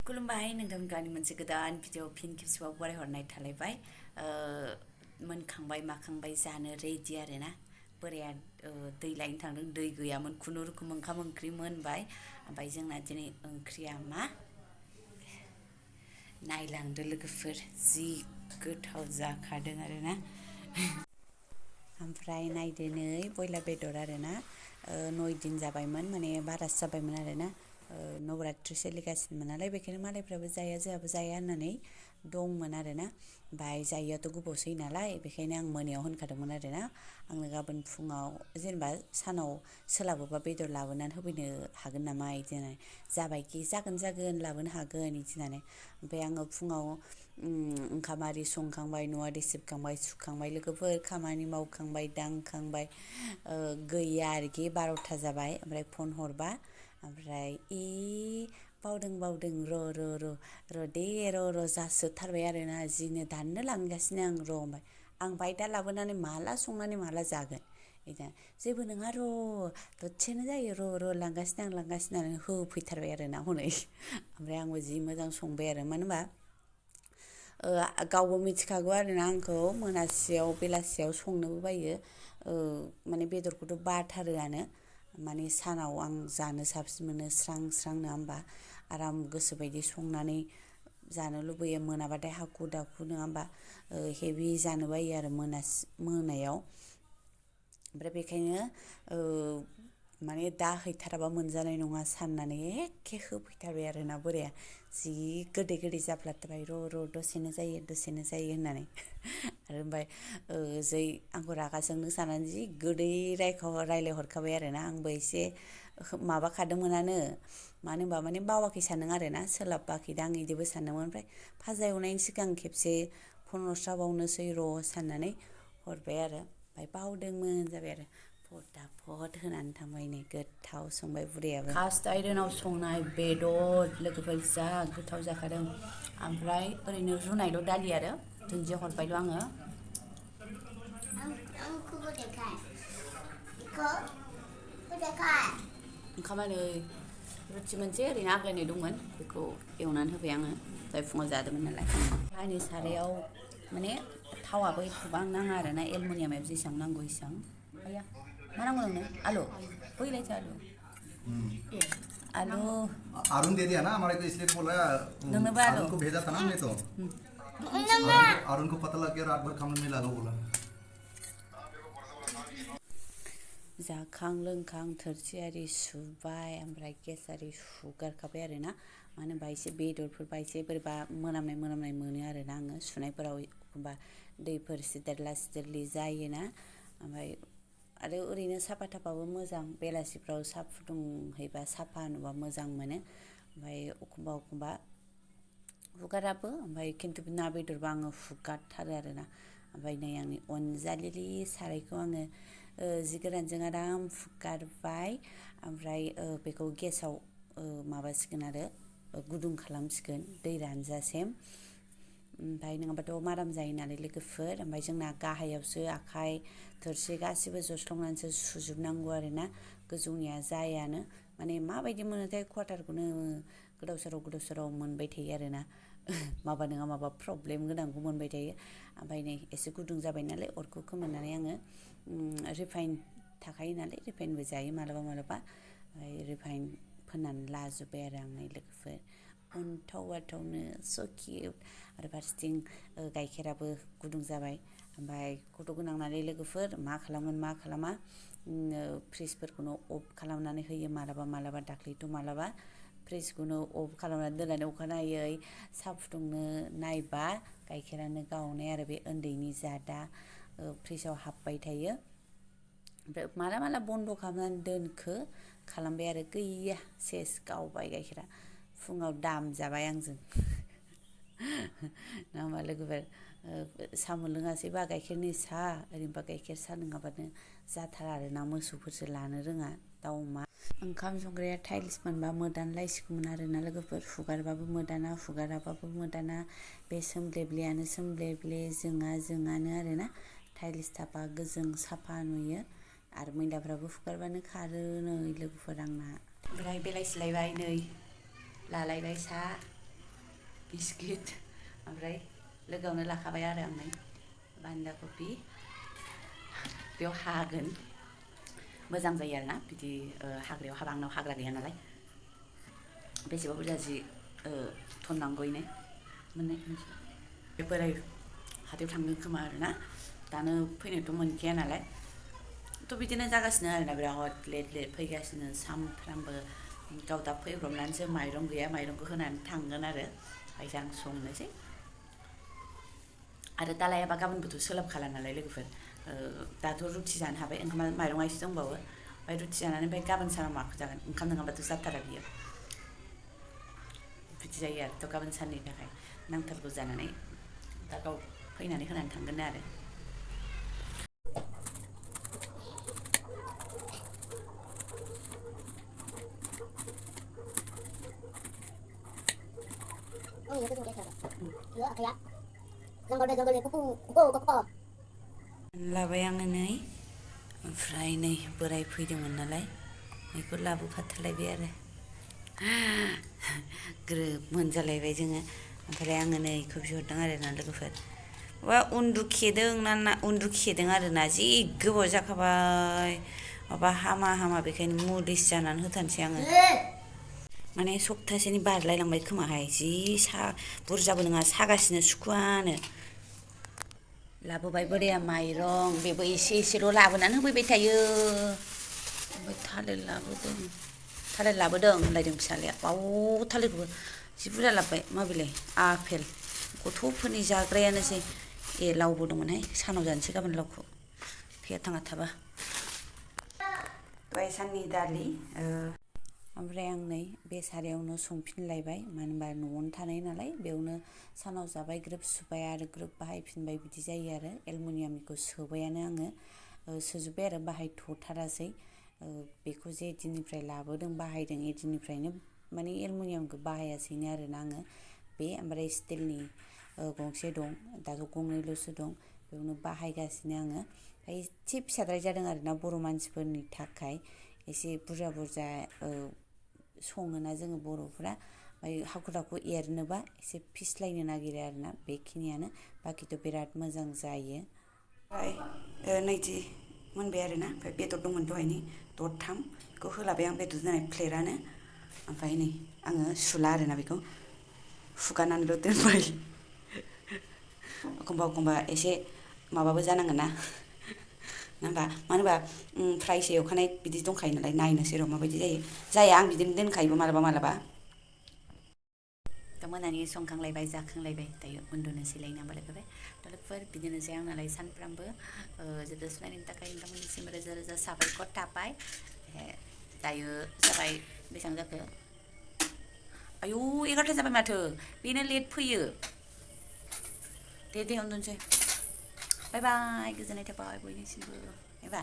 खुलुमबाय नोंथां गानि मोनसे गोदान भिडिअ फिन खेबसेबाव बरायहरनाय थालायबाय मोनखांबाय माखांबाय जानो रेडि आरोना बोराया दै लायनो थांदों दै गैयामोन खुनुरुखुम ओंखाम ओंख्रि मोनबाय ओमफ्राय जोंना दिनै ओंख्रिया मा नायलांदो लोगोफोर जि गोथाव जाखादों आरोना ओमफ्राय नायदो नै बयलार बेदर आरोना 9 दिन जाबायमोन माने बारासो जाबायमोन आरोना नवरात्रि सोलिगासिनोमोन नालाय बेखायनो मालायफ्राबो जाया जोंहाबो जाया होननानै दंमोन आरोना ओमफ्राय जायैयाथ' गोबावसै नालाय बेखायनो आं मोनायाव होनखादोंमोन आरोना आंनो गाबोन फुङाव जेनेबा सानाव सोलाबोबा बेदर लाबोनानै होफैनो हागोन नामा बिदि होननानै जाबायखि जागोन लाबोनो हागोन बिदि होननानै ओमफ्राय आङो फुङाव ओंखाम आरि संखांबाय न' आरि सिबखांबाय सुखांबाय लोगोफोर खामानि मावखांबाय दांखांबाय गैया आरोखि 12था जाबाय ओमफ्राय फन हरबा ओमफ्राय बावदों र' दे र' जासोथारबाय आरोना जिनो दाननो लांगासिनो आं र' ओमफ्राय आं बाय दा लाबोनानै माला संनानै माला जागोन बिदिनो जेबो नङा र' दसेनो जायो र' लांगासिनो होननानै होफैथारबाय आरोना हनै ओमफ्राय आंबो जि मोजां संबाय आरो मानो होनबा गावबो मिथिखागौ आरोना आंखौ मोनासेयाव बेलासियाव संनोबो बायो माने बेदरखौथ' बाथारोआनो माने सानाव आं जानो साबसिन मोनो स्रां नङा होमबा आराम गोसोबायदि संनानै जानो लुबैयो मोनाबाथाय हाखु दाखु नङा होमबा हेभि जानो बायो आरो मोनायाव ओमफ्राय बेखायनो माने दा हैथाराबा मोनजानाय नङा साननानै एखे होफैथारबाय आरोना बोराया जि गोदै जाफ्लाथारबाय र' दसेनो जायो होननानै आरो ओमफ्राय जै आंखौ रागा जोंनो साननानै जि गोदै रायलायहरखाबाय आरोना आंबो एसे माबाखादोंमोनानो मानो होनबा माने बावाखै सानदों आरोना सोलाबाखैदां आं बिदिबो सानदोंमोन ओमफ्राय फाजा एवनायनि सिगां खेबसे फन हरस्राबावनोसै र' साननानै हरबाय आरो ओमफ्राय बावदोंमोन जाबाय आरो फटाफट होनानै थांबाय नै गोथाव संबाय बुरैयाबो कास्ट आयरनाव संनाय बेदर लोगोफोर जा गोथाव जाखादों ओमफ्राय ओरैनो रुनायल' दालि आरो दुन्दिया हरबायल' आङो ओंखामा नै रुथि मोनसे ओरैनो आग्लायनाय दंमोन बेखौ एवनानै होबाय आङो दहाय फुङाव जादोंमोन नालाय आंनि सारायाव माने थावाबो एथ'बां नाङा आरोना एलमिनियामाव जेसेबां नांगौ एसेबां आया मा नांगौ नोंनो आलु बैलायथो आलु आरुन दे दिया ना हमारे को इसलिए बोल रहा है नोंनोबो आलु आरुन को भेजा था ना हमने तो आरुन को पता लग गया रात भर खाने में लगा बोला जाखां लोंखां थोरसि आरि सुबाय ओमफ्राय गेस आरि सुगारखाबाय आरोना मानो होनबा एसे बेदरफोरबा एसे बोरैबा मोनामनाय मोनो आरोना आङो सुनायफोराव एखमबा दैफोर सिदेरलि जायोना ओमफ्राय आरो ओरैनो साफा थाफाबो मोजां बेलासिफ्राव साहा फुदुंहैबा साफा नुबा मोजां मोनो ओमफ्राय एखमबा हुगाराबो ओमफ्राय खिन्थु ना बेदरबा आङो हुगारथारो आरोना ओमफ्राय नै आंनि अनजालिलि सारायखौ आङो जि गोरानजों आराम फुगारबाय ओमफ्राय बेखौ गेसाव माबासिगोन आरो गुदुं खालामसिगोन दै रानजासिम ओमफ्राय नङाबाथ' माराम जायो नालाय लोगोफोर ओमफ्राय जोंना गाहायावसो आखाइ थोरसि गासिबो जस्लंनानैसो सुजोबनांगौ आरोना गोजौनिया जायानो माने माबायदि मोनोथाय क्वाटारखौनो गोदाव सोराव मोनबाय थायो आरोना माबा नङा माबा प्रब्लेम गोनांखौ मोनबाय थायो ओमफ्राय नै एसे गुदुं जाबाय नालाय अरखौ खोमोरनानै आङो रिफाइन थाखायो नालाय रिफाइनबो जायो मालाबा ओमफ्राय रिफाइन फोननानै लाजोब्बाय आरो आं नै लोगोफोर अनथावनो स' किउट आरो फारसेथिं गाइखेराबो गुदुं जाबाय ओमफ्राय गथ' गोनां नालाय लोगोफोर मा खालामगोन मा खालामा फ्रिजफोरखौनो अफ खालामनानै होयो मालाबा दाख्लैथ' मालाबा फ्रिजखौनो अफ खालामनानै दोननानै अखानायै साहा फुदुंनो नायबा गाइखेरानो गावनाय आरो बे उन्दैनि जादा फ्रिजाव हाबबाय थायो ओमफ्राय माला बन्द' खालामनानै दोनखो खालामबाय आरो गैया सेस गावबाय गाइखेरा फुङाव दाम जाबाय आंजों नङा होमबा लोगोफोर साहा मोनलोङासैबा गाइखेरनि साहा ओरैनोबा गाइखेर साहा नङाबानो जाथारा आरोना मोसौफोरसो लानो रोङा दाउ अमा ओंखाम संग्राया टाइल्स मोनबा मोदानलायसिगौमोन आरोना लोगोफोर हुगारबाबो मोदाना हुगाराबाबो मोदाना बे सोमब्ले जोङानो आरोना टाइल्स थाबा गोजों साफा नुयो आरो मैलाफ्राबो हुगारबानो खारो नै लोगोफोर आंना ओमफ्राय बेलासिलायबाय नै लालायबाय साहा बिस्किट ओमफ्राय लोगोआवनो लाखाबाय आरो आं नै बान्दा कफि बेयाव हागोन मोजां जायो आरोना बिदि हाग्रायाव हाबा आंनाव हाग्रा गैया नालाय बेसेबा बुरजा जि टन नांगौ इनो मोननै बे बोराय हाथायाव थांदों खोमा आरोना दानो फैनोथ' मोनखाया नालाय थ' बिदिनो जागासिनो आरोना बिराद लेट फैगासिनो सामफ्रामबो गाव दा फैब्रबनानैसो माइरं गैया माइरंखौ होनानै थांगोन आरो ओमफ्राय आं संनोसै आरो दा लायाबा गाबोनबोथ' सोलाबखाला नालाय लोगोफोर दाथ' रुथि जानो हाबाय ओंखामा माइरंआ एसे दंबावो ओमफ्राय रुथि जानानै ओमफ्राय गाबोन सानाव माखौ जागोन ओंखाम नङाबाथ' जाथारा बियो बिदि जायो आरो थ' गाबोन साननि थाखाय नांथारगौ जानानै दा गाव फैनानै होनानै थांगोन आरो लाबाय आङो नै ओमफ्राय नै बोराय फैदोंमोन नालाय बेखौ लाबोफाथारलायबाय आरो ग्रोब मोनजालायबाय जोङो ओमफ्राय आङो नै बेखौ बिहरदों आरोना लोगोफोर माबा उन्दुखेदों ना उन्दुखेदों आरोना जि गोबाव जाखाबाय माबा हामा बेखायनो मुलिसो जानानै होथारसै आङो माने सप्तासेनि बारलायलांबाय खोमाहाय जि बुरजाबो नङा सागासिनो सुखुवानो लाबोबाय बोराया माइरं बेबो एसेल' लाबोनानै होफैबाय थायो ओमफ्राय थालिर लाबोदों होनलायदों फिसालाया बाव थालिरखौबो जि बुरजा लाबोबाय माबेलाय आपेल गथ'फोरनि जाग्रायानोसै लावबो दंमोनहाय सानाव जानोसै गाबोन लावखौ थैया थाङा थाबा दहाय साननि दालि ओमफ्राय आं नै बे सारायावनो संफिनलायबाय मानो होनबा न'आवनो थानाय नालाय बेयावनो सानाव जाबाय ग्रोब सुबाय आरो ग्रोब बाहायफिनबाय बिदि जायो आरो एलुमिनियामनिखौ सोबायानो आङो सोजोब्बाय आरो बाहायथ'थारासै बेखौ जे दिननिफ्राय लाबोदों बाहायदों ए दिननिफ्रायनो माने एलुमिनियामखौ बाहायासैनो आरोना आङो बे ओमफ्राय स्टिलनि गंसे दं दाथ' गंनैल'सो दं बेयावनो बाहायगासिनो आङो ओमफ्राय एसे फिसाद्राय जादों आरोना बर' मानसिफोरनि थाखाय एसे बुरजा सङोना जोङो बर'फ्रा ओमफ्राय हाखु दाखु एरनोबा एसे फिस्लायनो नागिरो आरोना बेखिनियानो बाखिथ' बिराद मोजां जायो ओमफ्राय नैदि मोनबाय आरोना ओमफ्राय बेदर दंमोन दहायनि दरथाम बेखौ होलाबाय आं बेदर दोननाय प्लेटानो ओमफ्राय नै आङो सुला आरोना बेखौ हुगारनानैल' दोनबाय एखमबा एसे माबाबो जानांगोन ना मानो होनबा फ्रायसो एवखानाय बिदि दंखायो नालाय नायनोसै र' माबायदि जाया आं बिदिनो दोनखायोबो मालाबा दा मोनानि संखांलायबाय जाखांलायबाय दायो उन्दुनोसैलाय ना लोगोफोर दा लोगोफोर बिदिनोसै आंनालाय सानफ्रामबो जोबजासे नायनायनि थाखाय नोंथांमोननिसिम रोजा रोजा साबायखर थाबाय दायो जाबाय बेसेबां जाखो आयौ 11ता जाबाय माथो बेनो लेट फैयो दे उन्दुनोसै बाय बाय गोजोननाय थाबाय बयनिसिमबो एबा